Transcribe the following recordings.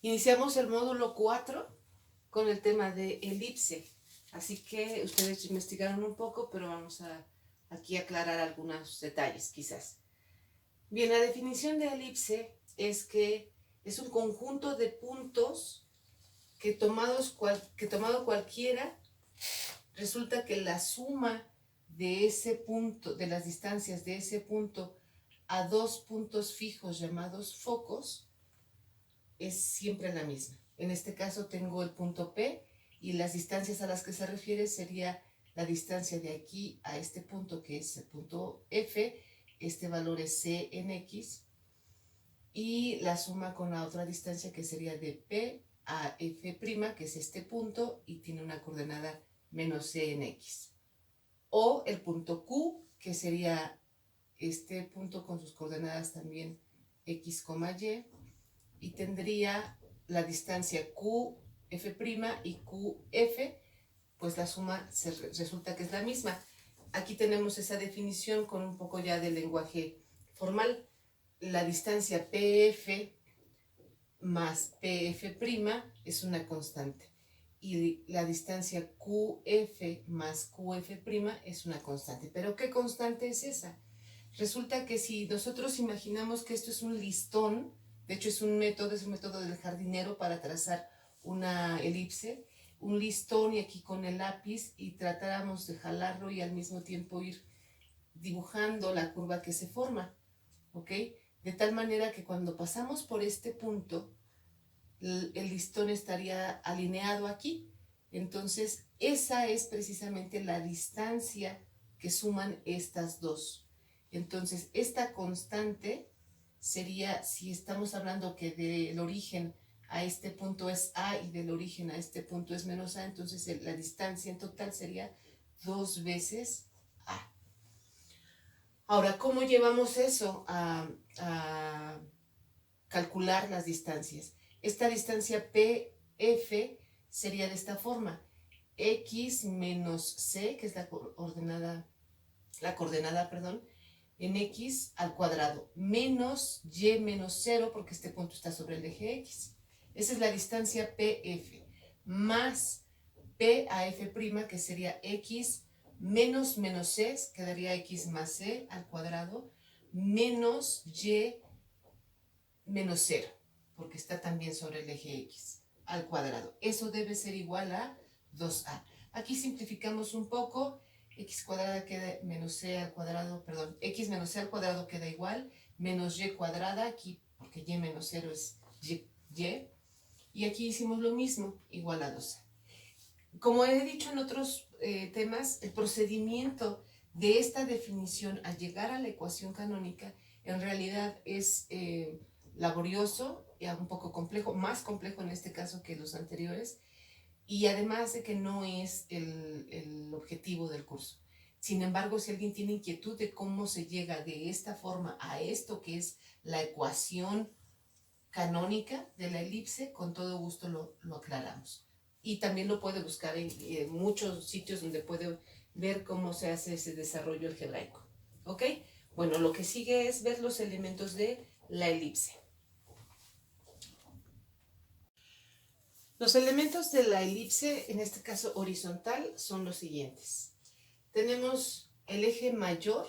Iniciamos el módulo 4 con el tema de elipse. Así que ustedes investigaron un poco, pero vamos a aquí aclarar algunos detalles quizás. Bien, la definición de elipse es que es un conjunto de puntos que tomado cualquiera, resulta que la suma de ese punto, de las distancias de ese punto a dos puntos fijos llamados focos, es siempre la misma. En este caso tengo el punto P y las distancias a las que se refiere sería la distancia de aquí a este punto, que es el punto F. Este valor es C en X, y la suma con la otra distancia que sería de P a F', que es este punto y tiene una coordenada menos C en X. O el punto Q, que sería este punto con sus coordenadas también X, y tendría la distancia QF' y QF, pues la suma resulta que es la misma. Aquí tenemos esa definición con un poco ya de lenguaje formal. La distancia PF más PF' es una constante y la distancia QF más QF' es una constante. ¿Pero qué constante es esa? Resulta que si nosotros imaginamos que esto es un listón, de hecho es un método del jardinero para trazar una elipse, un listón y aquí con el lápiz, y tratáramos de jalarlo y al mismo tiempo ir dibujando la curva que se forma, ¿ok? De tal manera que cuando pasamos por este punto, el listón estaría alineado aquí. Entonces, esa es precisamente la distancia que suman estas dos. Entonces, esta constante sería, si estamos hablando que del origen a este punto es A y del origen a este punto es menos A, entonces la distancia en total sería 2 veces A. Ahora, ¿cómo llevamos eso a calcular las distancias? Esta distancia PF sería de esta forma: X menos C, que es la coordenada, en X al cuadrado, menos Y menos 0, porque este punto está sobre el eje X. Esa es la distancia PF, más P a F', que sería X menos C, quedaría X más C al cuadrado, menos Y menos 0, porque está también sobre el eje X al cuadrado. Eso debe ser igual a 2A. Aquí simplificamos un poco. X cuadrada queda menos C al cuadrado, perdón, X menos C al cuadrado queda igual, menos Y cuadrada, aquí porque Y menos 0 es Y, y aquí hicimos lo mismo, igual a 2A. Como he dicho en otros temas, el procedimiento de esta definición al llegar a la ecuación canónica en realidad es laborioso y un poco complejo, más complejo en este caso que los anteriores, y además de que no es el objetivo del curso. Sin embargo, si alguien tiene inquietud de cómo se llega de esta forma a esto que es la ecuación canónica de la elipse, con todo gusto lo aclaramos. Y también lo puede buscar en muchos sitios donde puede ver cómo se hace ese desarrollo algebraico. ¿Ok? Bueno, lo que sigue es ver los elementos de la elipse. Los elementos de la elipse, en este caso horizontal, son los siguientes. Tenemos el eje mayor,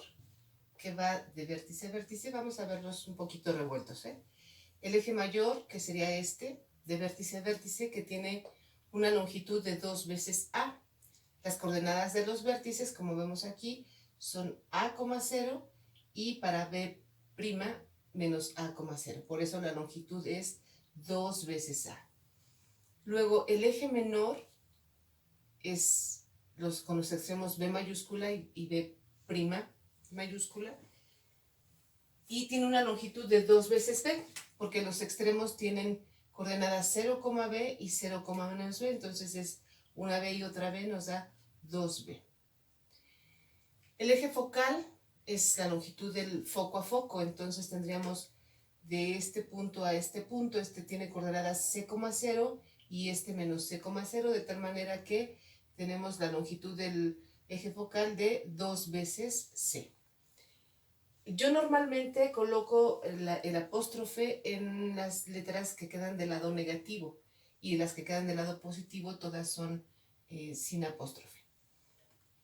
que va de vértice a vértice. Vamos a verlos un poquito revueltos, ¿eh? El eje mayor, que sería este, de vértice a vértice, que tiene una longitud de 2 veces A. Las coordenadas de los vértices, como vemos aquí, son A, 0 y para B' menos A, 0. Por eso la longitud es 2 veces A. Luego, el eje menor es con los extremos B mayúscula y B' mayúscula, y tiene una longitud de 2 veces B, porque los extremos tienen coordenadas 0,B y 0, menos B, entonces es una B y otra B, nos da 2B. El eje focal es la longitud del foco a foco, entonces tendríamos de este punto a este punto, este tiene coordenadas C, 0 y este menos C, 0, de tal manera que tenemos la longitud del eje focal de 2 veces C. Yo normalmente coloco el apóstrofe en las letras que quedan del lado negativo y las que quedan del lado positivo todas son sin apóstrofe.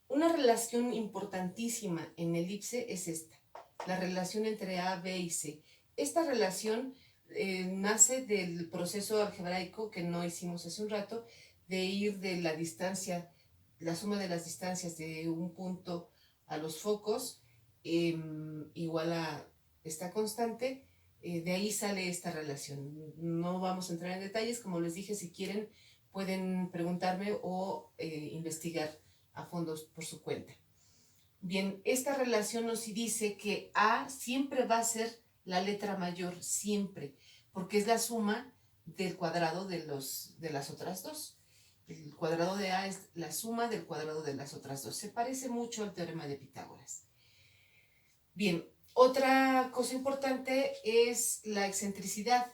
Una relación importantísima en elipse es esta, la relación entre A, B y C. Esta relación nace del proceso algebraico que no hicimos hace un rato, de ir de la distancia, la suma de las distancias de un punto a los focos, igual a esta constante, de ahí sale esta relación. No vamos a entrar en detalles, como les dije, si quieren pueden preguntarme o investigar a fondo por su cuenta. Bien, esta relación nos dice que A siempre va a ser la letra mayor, siempre, porque es la suma del cuadrado de las otras dos. El cuadrado de A es la suma del cuadrado de las otras dos. Se parece mucho al teorema de Pitágoras. Bien, otra cosa importante es la excentricidad,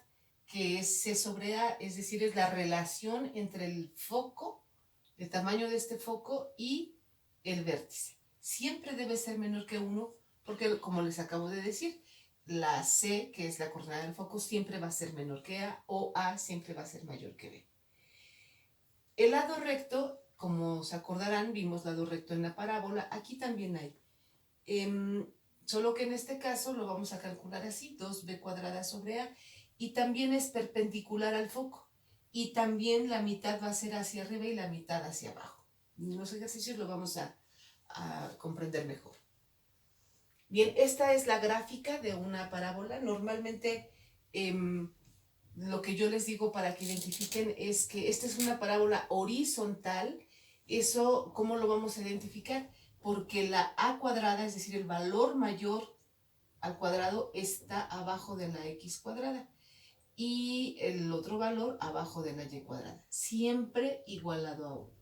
que es C sobre A, es decir, es la relación entre el foco, el tamaño de este foco y el vértice. Siempre debe ser menor que 1 porque, como les acabo de decir, la C, que es la coordenada del foco, siempre va a ser menor que A, o A siempre va a ser mayor que B. El lado recto, como se acordarán, vimos lado recto en la parábola, aquí también hay. Solo que en este caso lo vamos a calcular así, 2b cuadrada sobre a, y también es perpendicular al foco, y también la mitad va a ser hacia arriba y la mitad hacia abajo. En los ejercicios lo vamos a comprender mejor. Bien, esta es la gráfica de una parábola. Normalmente lo que yo les digo para que identifiquen es que esta es una parábola horizontal. Eso, ¿cómo lo vamos a identificar? Porque la a cuadrada, es decir, el valor mayor al cuadrado está abajo de la x cuadrada y el otro valor abajo de la y cuadrada, siempre igualado a 1.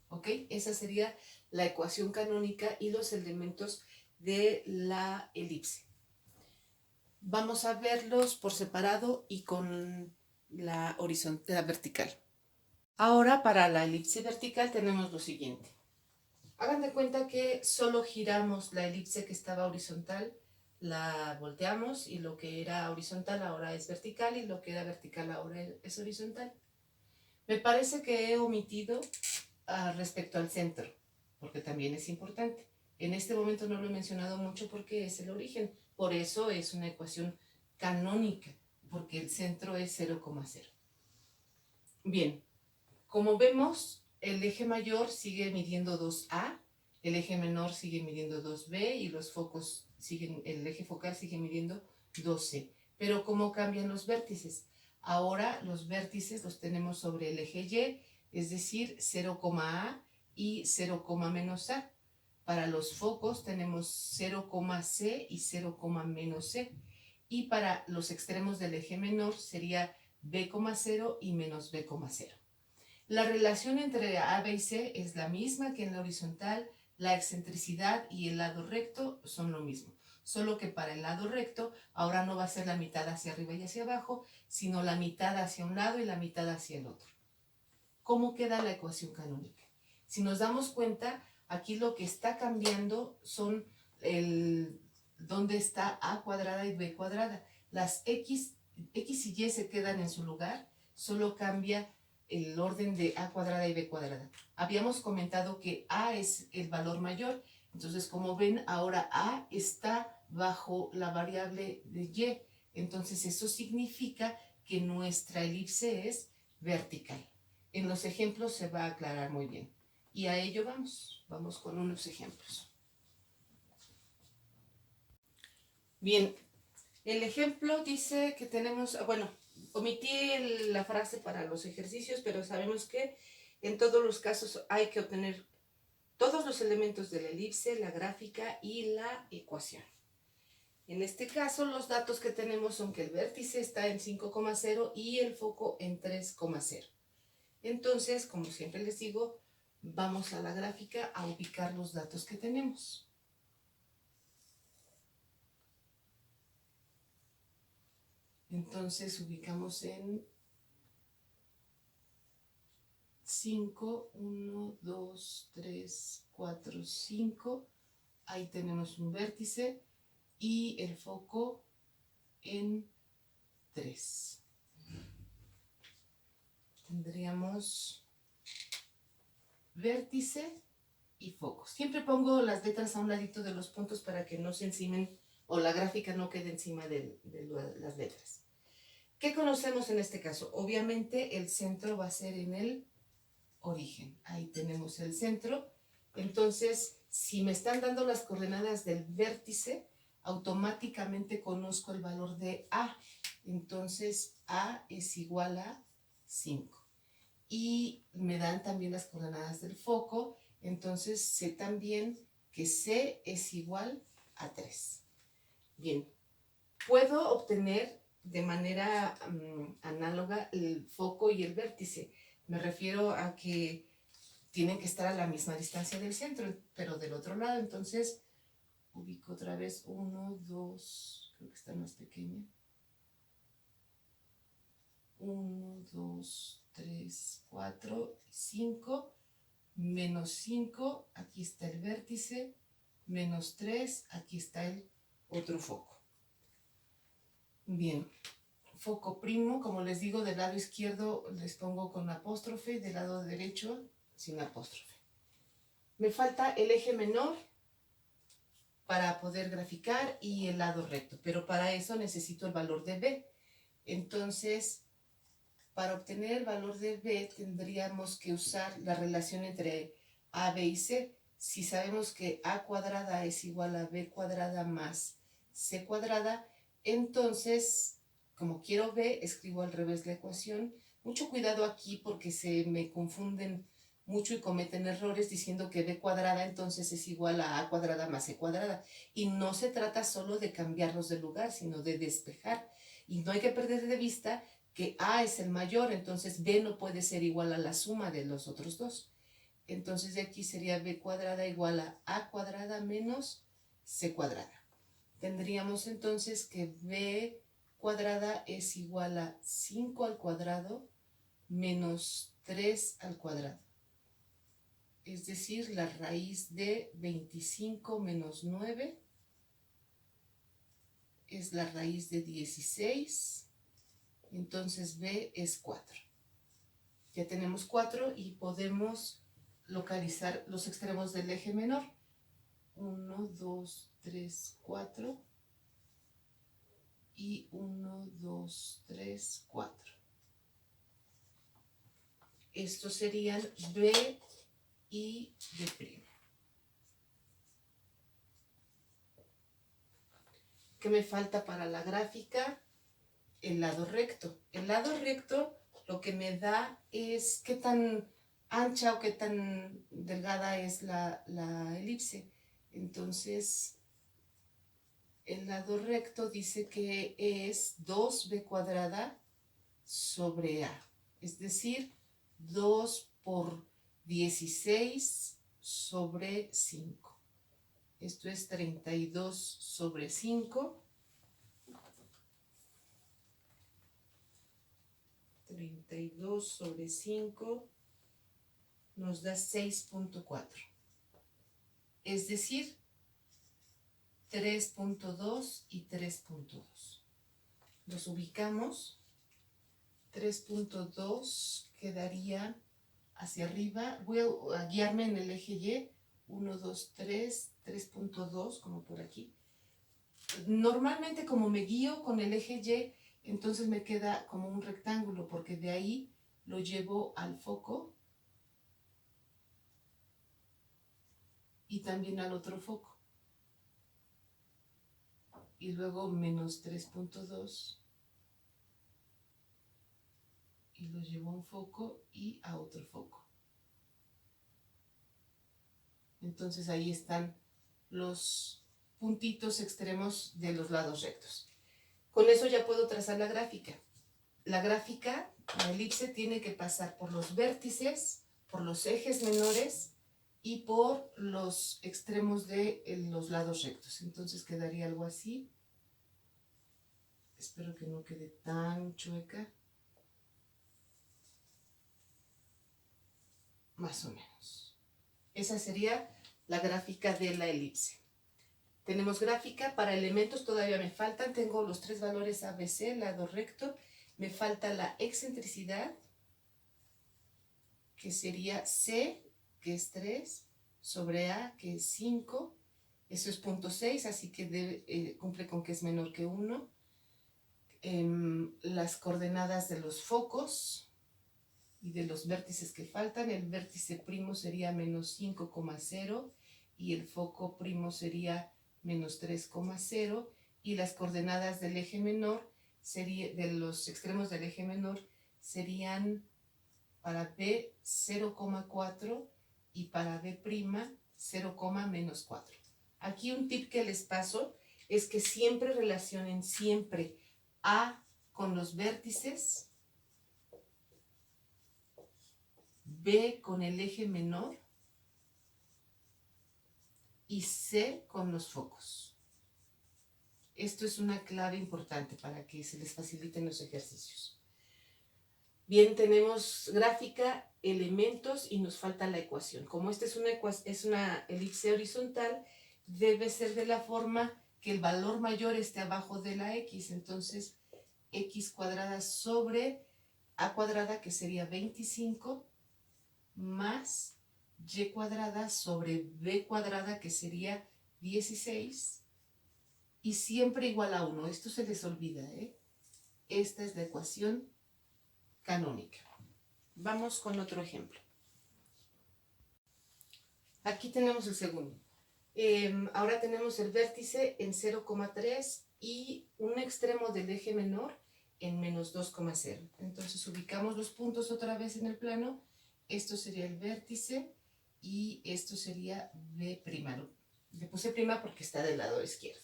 ¿Ok? Esa sería la ecuación canónica y los elementos de la elipse. Vamos a verlos por separado y con la horizontal vertical. Ahora para la elipse vertical tenemos lo siguiente. Hagan de cuenta que solo giramos la elipse que estaba horizontal, la volteamos y lo que era horizontal ahora es vertical y lo que era vertical ahora es horizontal. Me parece que he omitido respecto al centro, porque también es importante. En este momento no lo he mencionado mucho porque es el origen, por eso es una ecuación canónica, porque el centro es 0,0. Bien, como vemos, el eje mayor sigue midiendo 2A, el eje menor sigue midiendo 2B y los focos siguen, el eje focal sigue midiendo 2C. Pero ¿cómo cambian los vértices? Ahora los vértices los tenemos sobre el eje Y, es decir, 0,A y 0, menos A. Para los focos tenemos 0,C y 0, menos C. Y para los extremos del eje menor sería B,0 y menos B,0. La relación entre A, B y C es la misma que en la horizontal, la excentricidad y el lado recto son lo mismo, solo que para el lado recto ahora no va a ser la mitad hacia arriba y hacia abajo, sino la mitad hacia un lado y la mitad hacia el otro. ¿Cómo queda la ecuación canónica? Si nos damos cuenta, aquí lo que está cambiando son dónde está A cuadrada y B cuadrada. Las X y Y se quedan en su lugar, solo cambia el orden de A cuadrada y B cuadrada. Habíamos comentado que A es el valor mayor, entonces como ven ahora A está bajo la variable de Y, entonces eso significa que nuestra elipse es vertical. En los ejemplos se va a aclarar muy bien y a ello vamos con unos ejemplos. Bien, el ejemplo dice que tenemos, bueno, omití la frase para los ejercicios, pero sabemos que en todos los casos hay que obtener todos los elementos de la elipse, la gráfica y la ecuación. En este caso, los datos que tenemos son que el vértice está en 5,0 y el foco en 3,0. Entonces, como siempre les digo, vamos a la gráfica a ubicar los datos que tenemos. Entonces ubicamos en 5, 1, 2, 3, 4, 5. Ahí tenemos un vértice y el foco en 3. Tendríamos vértice y foco. Siempre pongo las letras a un ladito de los puntos para que no se encimen o la gráfica no quede encima de las letras. ¿Qué conocemos en este caso? Obviamente el centro va a ser en el origen. Ahí tenemos el centro. Entonces, si me están dando las coordenadas del vértice, automáticamente conozco el valor de A. Entonces, A es igual a 5. Y me dan también las coordenadas del foco. Entonces, sé también que C es igual a 3. Bien, puedo obtener de manera análoga el foco y el vértice. Me refiero a que tienen que estar a la misma distancia del centro, pero del otro lado. Entonces, ubico otra vez 1, 2, creo que está más pequeña. 1, 2, 3, 4, 5, menos 5, aquí está el vértice, menos 3, aquí está el otro foco. Bien, foco primo, como les digo, del lado izquierdo les pongo con apóstrofe, del lado derecho sin apóstrofe. Me falta el eje menor para poder graficar y el lado recto, pero para eso necesito el valor de B. Entonces, para obtener el valor de B tendríamos que usar la relación entre A, B y C. Si sabemos que A cuadrada es igual a B cuadrada más C cuadrada, entonces, como quiero B, escribo al revés la ecuación. Mucho cuidado aquí porque se me confunden mucho y cometen errores diciendo que B cuadrada entonces es igual a A cuadrada más C cuadrada. Y no se trata solo de cambiarlos de lugar, sino de despejar. Y no hay que perder de vista que A es el mayor, entonces B no puede ser igual a la suma de los otros dos. Entonces de aquí sería B cuadrada igual a cuadrada menos C cuadrada. Tendríamos entonces que B cuadrada es igual a 5 al cuadrado menos 3 al cuadrado. Es decir, la raíz de 25 menos 9 es la raíz de 16. Entonces B es 4. Ya tenemos 4 y podemos localizar los extremos del eje menor. 1, 2, 3, 4. Y 1, 2, 3, 4. Estos serían B y B'. ¿Qué me falta para la gráfica? El lado recto. El lado recto lo que me da es qué tan ancha o qué tan delgada es la elipse. Entonces, el lado recto dice que es 2b cuadrada sobre a. Es decir, 2 por 16 sobre 5. Esto es 32 sobre 5. 32 sobre 5 nos da 6.4. Es decir, 3.2 y 3.2. Los ubicamos. 3.2 quedaría hacia arriba. Voy a guiarme en el eje Y. 1, 2, 3, 3.2, como por aquí. Normalmente como me guío con el eje Y, entonces me queda como un rectángulo, porque de ahí lo llevo al foco y también al otro foco. Y luego menos 3.2 y lo llevo a un foco y a otro foco. Entonces ahí están los puntitos extremos de los lados rectos. Con eso ya puedo trazar la gráfica. La gráfica, la elipse, tiene que pasar por los vértices, por los ejes menores y por los extremos de los lados rectos. Entonces quedaría algo así. Espero que no quede tan chueca. Más o menos. Esa sería la gráfica de la elipse. Tenemos gráfica. Para elementos todavía me faltan. Tengo los 3 valores ABC, lado recto. Me falta la excentricidad, que sería C, que es 3, sobre A, que es 5. Eso es 0.6, así que cumple con que es menor que 1. Las coordenadas de los focos y de los vértices que faltan. El vértice primo sería menos 5,0 y el foco primo sería menos 3,0, y las coordenadas del eje menor, de los extremos del eje menor, serían para B 0,4 y para B' 0,-4. Aquí un tip que les paso es que siempre relacionen siempre A con los vértices, B con el eje menor y C con los focos. Esto es una clave importante para que se les faciliten los ejercicios. Bien, tenemos gráfica, elementos y nos falta la ecuación. Como esta es una elipse horizontal, debe ser de la forma que el valor mayor esté abajo de la x. Entonces, x cuadrada sobre a cuadrada, que sería 25, más y cuadrada sobre b cuadrada, que sería 16, y siempre igual a 1. Esto se les olvida, ¿eh? Esta es la ecuación canónica. Vamos con otro ejemplo. Aquí tenemos el segundo. Ahora tenemos el vértice en 0,3 y un extremo del eje menor en menos 2,0. Entonces ubicamos los puntos otra vez en el plano. Esto sería el vértice y esto sería B'. Le puse prima porque está del lado izquierdo.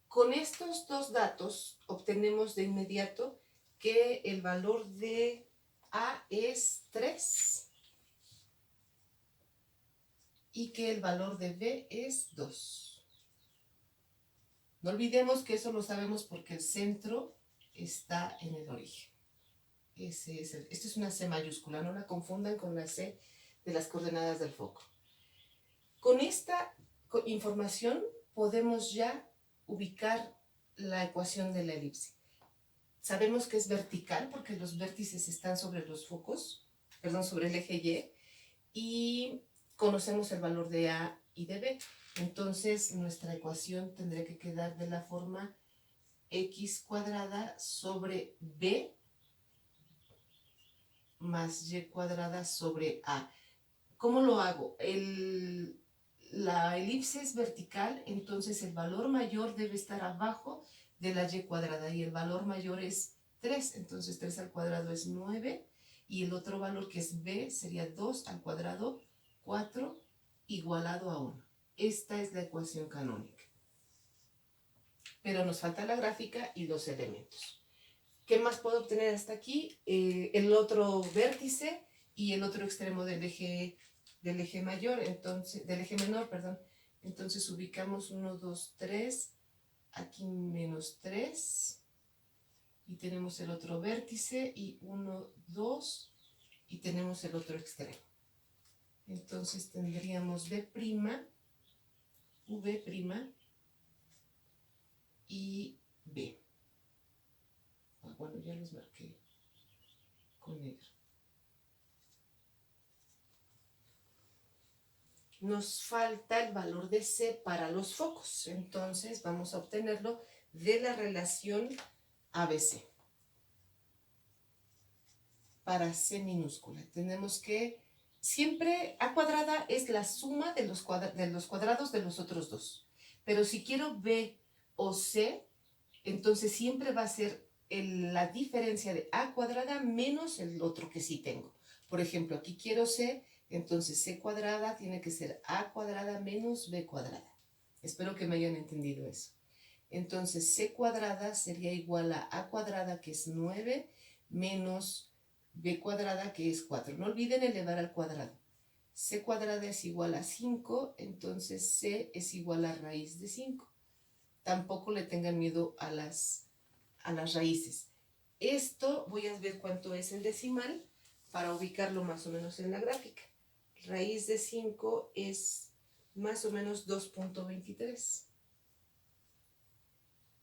Con estos dos datos obtenemos de inmediato que el valor de A es 3 y que el valor de B es 2. No olvidemos que eso lo sabemos porque el centro está en el origen. Esto es una C mayúscula, no la confundan con la C de las coordenadas del foco. Con esta información podemos ya ubicar la ecuación de la elipse. Sabemos que es vertical porque los vértices están sobre los focos, sobre el eje Y, y conocemos el valor de A y de B. Entonces nuestra ecuación tendría que quedar de la forma x cuadrada sobre B más y cuadrada sobre A. ¿Cómo lo hago? La elipse es vertical, entonces el valor mayor debe estar abajo de la y cuadrada y el valor mayor es 3, entonces 3 al cuadrado es 9 y el otro valor, que es B, sería 2 al cuadrado, 4, igualado a 1. Esta es la ecuación canónica. Pero nos falta la gráfica y los elementos. ¿Qué más puedo obtener hasta aquí? El otro vértice y el otro extremo del eje mayor, entonces, del eje menor, perdón. Entonces ubicamos 1, 2, 3, aquí menos 3, y tenemos el otro vértice, y 1, 2, y tenemos el otro extremo. Entonces tendríamos B', V' y B. Bueno, ya los marqué con negro. Nos falta el valor de C para los focos, entonces vamos a obtenerlo de la relación ABC. Para C minúscula tenemos que siempre A cuadrada es la suma de los cuadrados de los otros dos, pero si quiero B o C, entonces siempre va a ser la diferencia de A cuadrada menos el otro que sí tengo. Por ejemplo, aquí quiero C, entonces C cuadrada tiene que ser A cuadrada menos B cuadrada. Espero que me hayan entendido eso. Entonces C cuadrada sería igual a A cuadrada, que es 9, menos B cuadrada, que es 4. No olviden elevar al cuadrado. C cuadrada es igual a 5, entonces C es igual a raíz de 5. Tampoco le tengan miedo a las raíces. Esto voy a ver cuánto es el decimal para ubicarlo más o menos en la gráfica. Raíz de 5 es más o menos 2.23.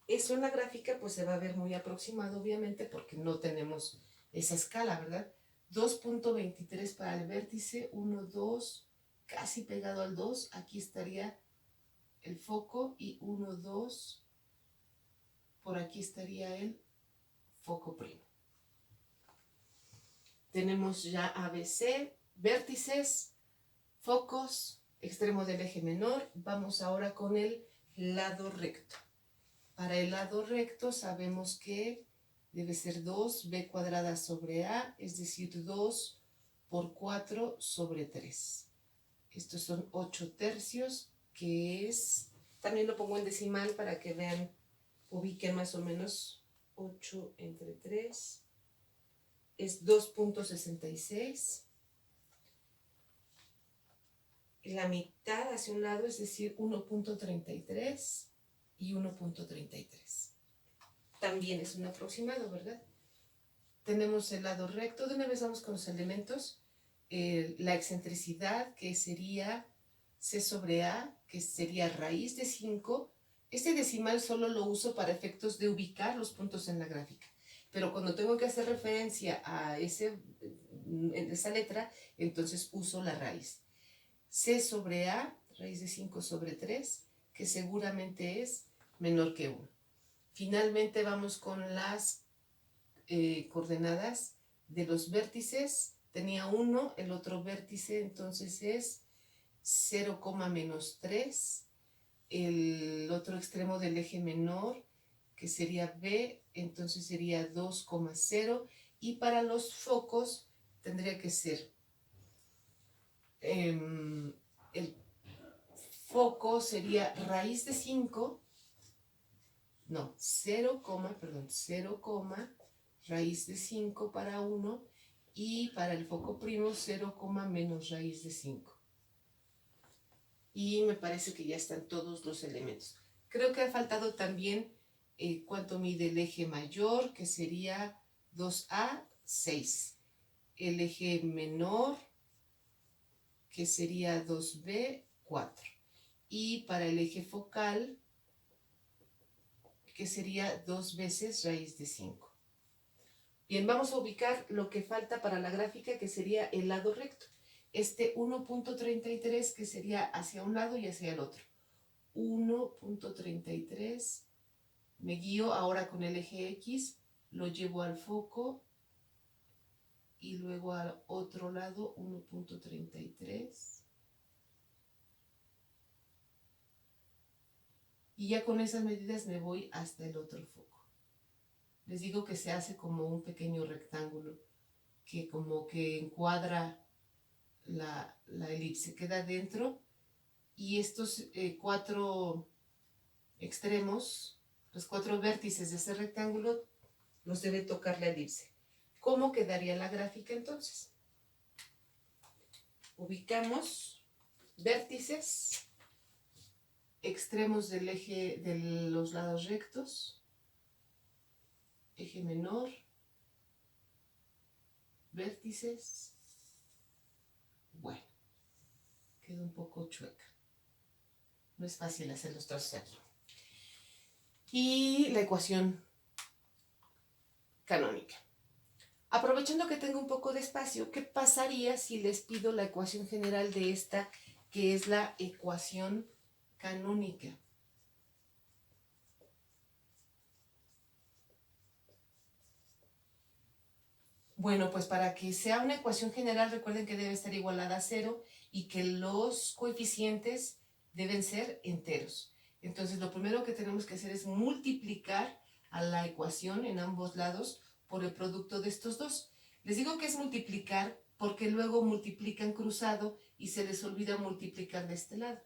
Eso en la gráfica pues se va a ver muy aproximado, obviamente, porque no tenemos esa escala, ¿verdad? 2.23 para el vértice, 1, 2, casi pegado al 2. Aquí estaría el foco y 1, 2, por aquí estaría el foco primo. Tenemos ya ABC, vértices, focos, extremo del eje menor. Vamos ahora con el lado recto. Para el lado recto sabemos que debe ser 2b cuadrada sobre a, es decir, 2 por 4 sobre 3. Estos son 8 tercios, que es, también lo pongo en decimal para que vean, ubiquen más o menos 8 entre 3, es 2.66. La mitad hacia un lado, es decir, 1.33 y 1.33. También es un aproximado, ¿verdad? Tenemos el lado recto. De una vez vamos con los elementos. La excentricidad, que sería C sobre A, que sería raíz de 5. Este decimal solo lo uso para efectos de ubicar los puntos en la gráfica. Pero cuando tengo que hacer referencia a esa letra, entonces uso la raíz. C sobre A, raíz de 5 sobre 3, que seguramente es menor que 1. Finalmente vamos con las coordenadas de los vértices. Tenía 1, el otro vértice entonces es 0, menos 3. El otro extremo del eje menor, que sería B, entonces sería 2,0. Y para los focos tendría que ser el foco sería raíz de 5, no, 0, perdón, 0, raíz de 5 para 1, y para el foco primo 0, menos raíz de 5. Y me parece que ya están todos los elementos. Creo que ha faltado también cuánto mide el eje mayor, que sería 2A, 6. El eje menor, que sería 2B, 4. Y para el eje focal, que sería 2 veces raíz de 5. Bien, vamos a ubicar lo que falta para la gráfica, que sería el lado recto. Este 1.33, que sería hacia un lado y hacia el otro. 1.33, me guío ahora con el eje X, lo llevo al foco y luego al otro lado 1.33. Y ya con esas medidas me voy hasta el otro foco. Les digo que se hace como un pequeño rectángulo que como que encuadra la elipse, queda dentro, y estos 4 extremos, los 4 vértices de ese rectángulo, los debe tocar la elipse. ¿Cómo quedaría la gráfica entonces? Ubicamos vértices, extremos del eje de los lados rectos, eje menor, vértices. Bueno, quedó un poco chueca. No es fácil hacer los trazos aquí. Y la ecuación canónica. Aprovechando que tengo un poco de espacio, ¿qué pasaría si les pido la ecuación general de esta, que es la ecuación canónica? Bueno, pues para que sea una ecuación general, recuerden que debe estar igualada a 0 y que los coeficientes deben ser enteros. Entonces, lo primero que tenemos que hacer es multiplicar a la ecuación en ambos lados por el producto de estos dos. Les digo que es multiplicar porque luego multiplican cruzado y se les olvida multiplicar de este lado.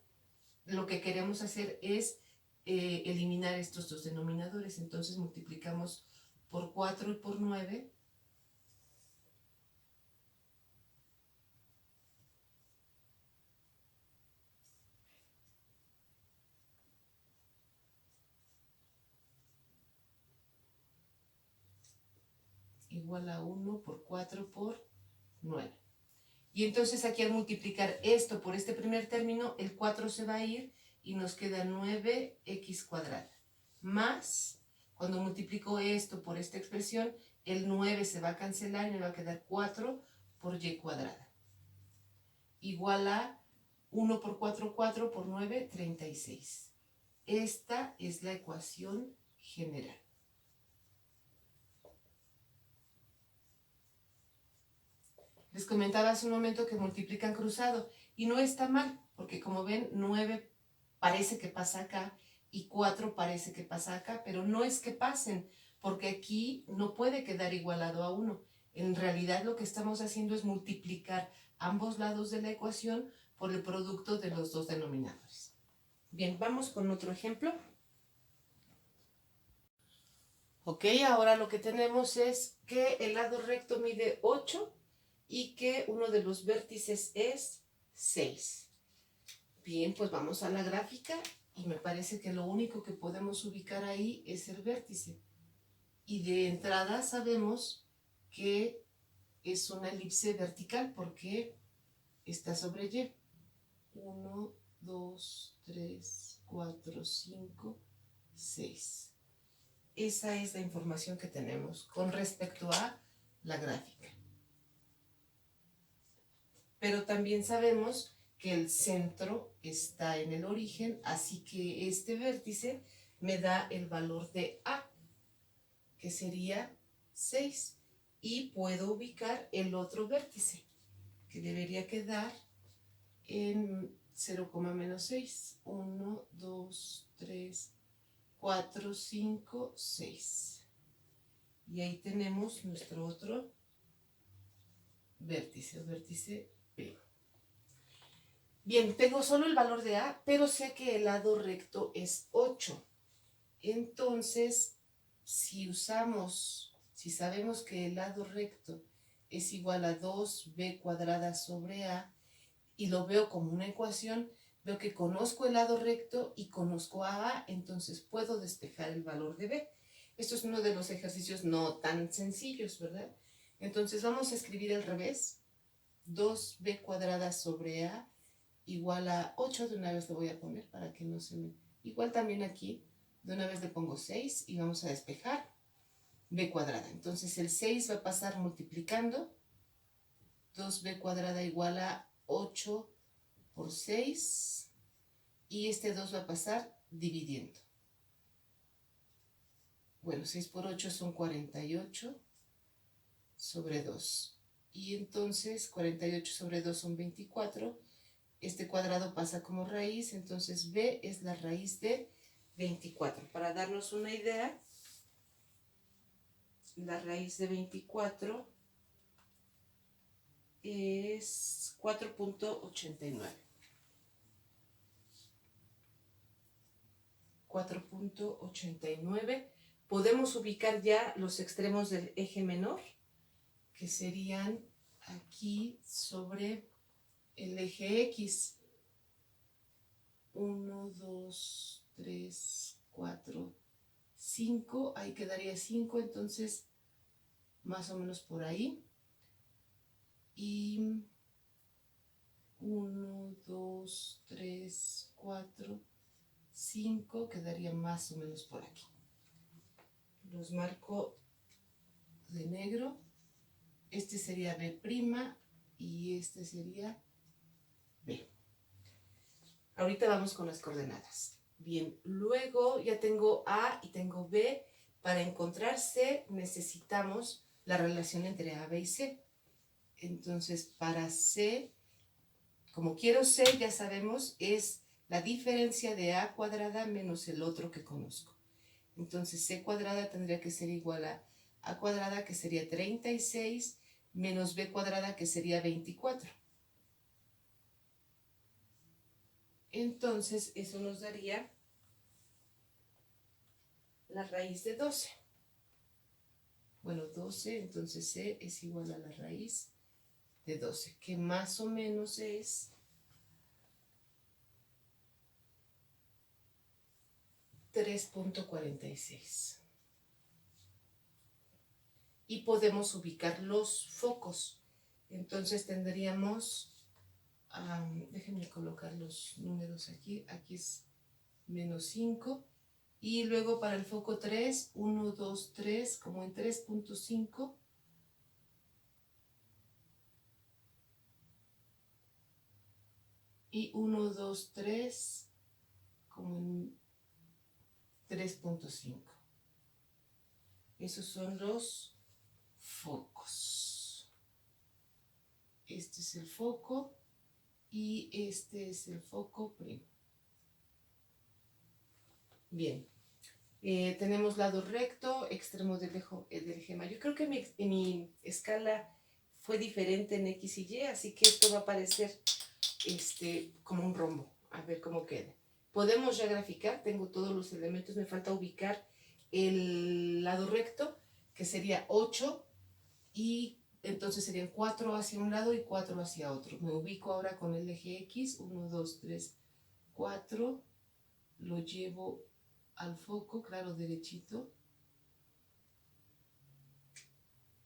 Lo que queremos hacer es eliminar estos dos denominadores. Entonces, multiplicamos por 4 y por 9. Igual a 1 por 4 por 9. Y entonces aquí al multiplicar esto por este primer término, el 4 se va a ir y nos queda 9x cuadrada. más, cuando multiplico esto por esta expresión, el 9 se va a cancelar y me va a quedar 4 por y cuadrada. Igual a 1 por 4, 4 por 9, 36. Esta es la ecuación general. Les comentaba hace un momento que multiplican cruzado y no está mal, porque como ven, 9 parece que pasa acá y 4 parece que pasa acá, pero no es que pasen, porque aquí no puede quedar igualado a 1. En realidad lo que estamos haciendo es multiplicar ambos lados de la ecuación por el producto de los dos denominadores. Bien, vamos con otro ejemplo. Ok, ahora lo que tenemos es que el lado recto mide 8 y que uno de los vértices es 6. Bien, pues vamos a la gráfica y me parece que lo único que podemos ubicar ahí es el vértice. Y de entrada sabemos que es una elipse vertical porque está sobre Y. 1, 2, 3, 4, 5, 6. Esa es la información que tenemos con respecto a la gráfica. Pero también sabemos que el centro está en el origen, así que este vértice me da el valor de A, que sería 6. Y puedo ubicar el otro vértice, que debería quedar en 0, menos 6. 1, 2, 3, 4, 5, 6. Y ahí tenemos nuestro otro vértice, el vértice P. Bien, tengo solo el valor de A, pero sé que el lado recto es 8. Entonces, si sabemos que el lado recto es igual a 2b cuadrada sobre A, y lo veo como una ecuación, veo que conozco el lado recto y conozco a A, entonces puedo despejar el valor de B. Esto es uno de los ejercicios no tan sencillos, ¿verdad? Entonces vamos a escribir al revés. 2b cuadrada sobre A igual a 8, de una vez lo voy a poner para que no se me... Igual también aquí, de una vez le pongo 6 y vamos a despejar b cuadrada. Entonces el 6 va a pasar multiplicando, 2b cuadrada igual a 8 por 6, y este 2 va a pasar dividiendo. Bueno, 6 por 8 son 48 sobre 2. Y entonces 48 sobre 2 son 24. Este cuadrado pasa como raíz, entonces b es la raíz de 24. Para darnos una idea, la raíz de 24 es 4.89. 4.89. Podemos ubicar ya los extremos del eje menor, que serían aquí sobre el eje X. 1, 2, 3, 4, 5. Ahí quedaría 5, entonces más o menos por ahí. Y 1, 2, 3, 4, 5 quedaría más o menos por aquí. Los marco de negro. Este sería B' y este sería B. Ahorita vamos con las coordenadas. Bien, luego ya tengo A y tengo B. Para encontrar C necesitamos la relación entre A, B y C. Entonces, para C, como quiero C, ya sabemos, es la diferencia de A cuadrada menos el otro que conozco. Entonces, C cuadrada tendría que ser igual a cuadrada, que sería 36, menos B cuadrada, que sería 24. Entonces, eso nos daría la raíz de 12. Bueno, 12, entonces C es igual a la raíz de 12, que más o menos es 3.46. Y podemos ubicar los focos. Entonces tendríamos, déjenme colocar los números aquí. Aquí es menos 5 Y luego para el foco 3, 1, 2, 3, como en 3.5. Y 1, 2, 3, como en 3.5. Esos son los focos. Este es el foco y este es el foco primo. Bien. Tenemos lado recto, extremo del eje mayor. Yo creo que mi escala fue diferente en X y Y, así que esto va a parecer como un rombo. A ver cómo queda. Podemos ya graficar, tengo todos los elementos, me falta ubicar el lado recto, que sería 8, y entonces serían 4 hacia un lado y 4 hacia otro. Me ubico ahora con el eje X, 1, 2, 3, 4, lo llevo al foco, claro, derechito.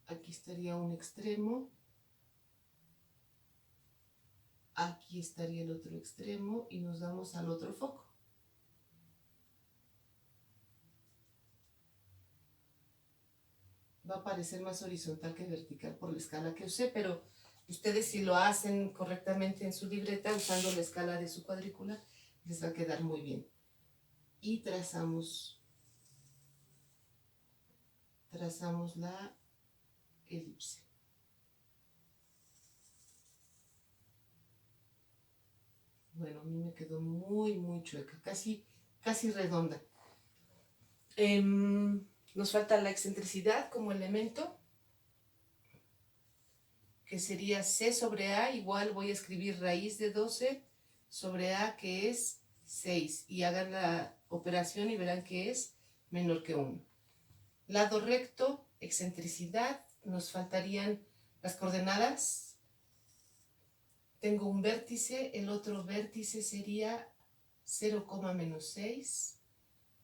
Aquí estaría un extremo. Aquí estaría el otro extremo y nos damos al otro foco. Va a parecer más horizontal que vertical por la escala que usé, pero ustedes si lo hacen correctamente en su libreta usando la escala de su cuadrícula, les va a quedar muy bien. Y trazamos la elipse. Bueno, a mí me quedó muy chueca, casi redonda. Nos falta la excentricidad como elemento, que sería C sobre A, igual voy a escribir raíz de 12 sobre A, que es 6, y hagan la operación y verán que es menor que 1. Lado recto, excentricidad, nos faltarían las coordenadas. Tengo un vértice, el otro vértice sería 0, menos 6,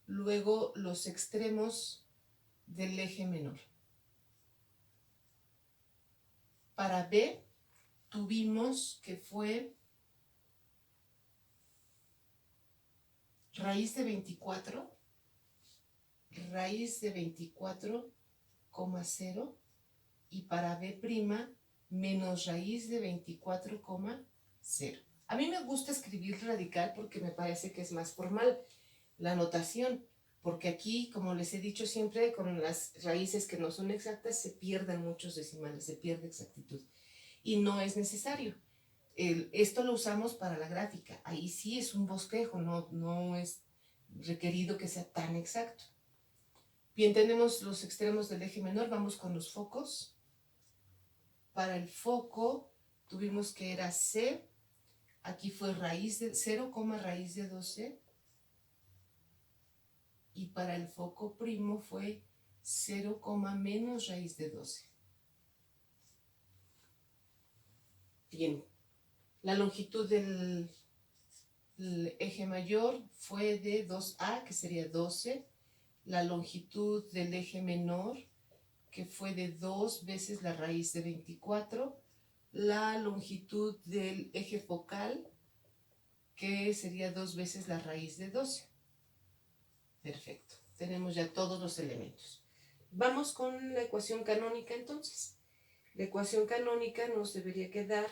luego los extremos del eje menor. Para B tuvimos que fue raíz de 24, raíz de 24,0, y para B' menos raíz de 24,0. A mí me gusta escribir radical porque me parece que es más formal la notación, porque aquí, como les he dicho siempre, con las raíces que no son exactas se pierden muchos decimales, se pierde exactitud, y no es necesario. Esto lo usamos para la gráfica, ahí sí es un bosquejo, no es requerido que sea tan exacto. Bien, tenemos los extremos del eje menor, vamos con los focos. Para el foco tuvimos que era C, aquí fue raíz de 0, raíz de 12, y para el foco primo fue 0, menos raíz de 12. Bien, la longitud del eje mayor fue de 2A, que sería 12, la longitud del eje menor, que fue de 2 veces la raíz de 24, la longitud del eje focal, que sería 2 veces la raíz de 12. Perfecto, tenemos ya todos los elementos. Vamos con la ecuación canónica entonces. La ecuación canónica nos debería quedar,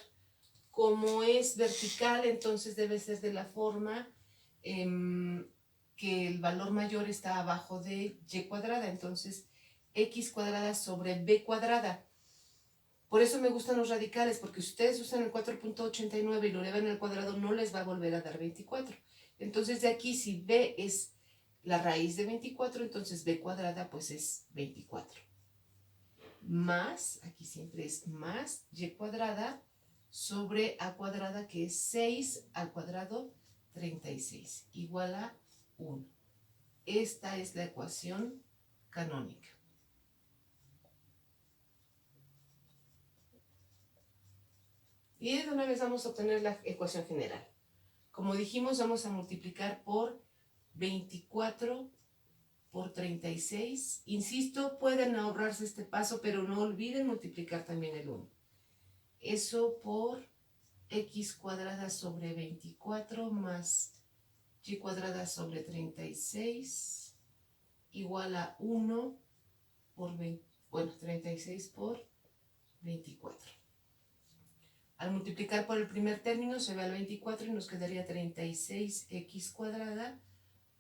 como es vertical, entonces debe ser de la forma que el valor mayor está abajo de y cuadrada, entonces x cuadrada sobre b cuadrada. Por eso me gustan los radicales, porque si ustedes usan el 4.89 y lo elevan al cuadrado, no les va a volver a dar 24. Entonces de aquí, si b es la raíz de 24, entonces b cuadrada pues es 24. Más, aquí siempre es más y cuadrada sobre a cuadrada, que es 6 al cuadrado 36, igual a 1. Esta es la ecuación canónica. Y de una vez vamos a obtener la ecuación general. Como dijimos, vamos a multiplicar por 24 por 36. Insisto, pueden ahorrarse este paso, pero no olviden multiplicar también el 1. Eso por x cuadrada sobre 24 más y cuadrada sobre 36 igual a 1 por 20, bueno, 36 por 24. Al multiplicar por el primer término se va al 24 y nos quedaría 36x cuadrada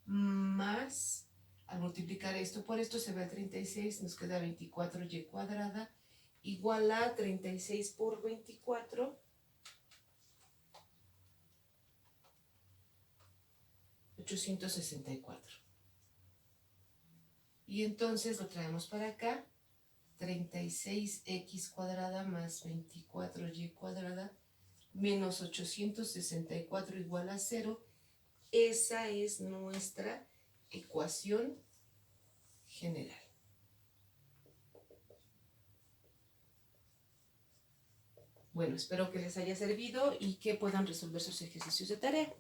más, al multiplicar esto por esto se va al 36, nos queda 24y cuadrada igual a 36 por 24, 864. Y entonces lo traemos para acá, 36x cuadrada más 24y cuadrada menos 864 igual a 0. Esa es nuestra ecuación general. Bueno, espero que les haya servido y que puedan resolver sus ejercicios de tarea.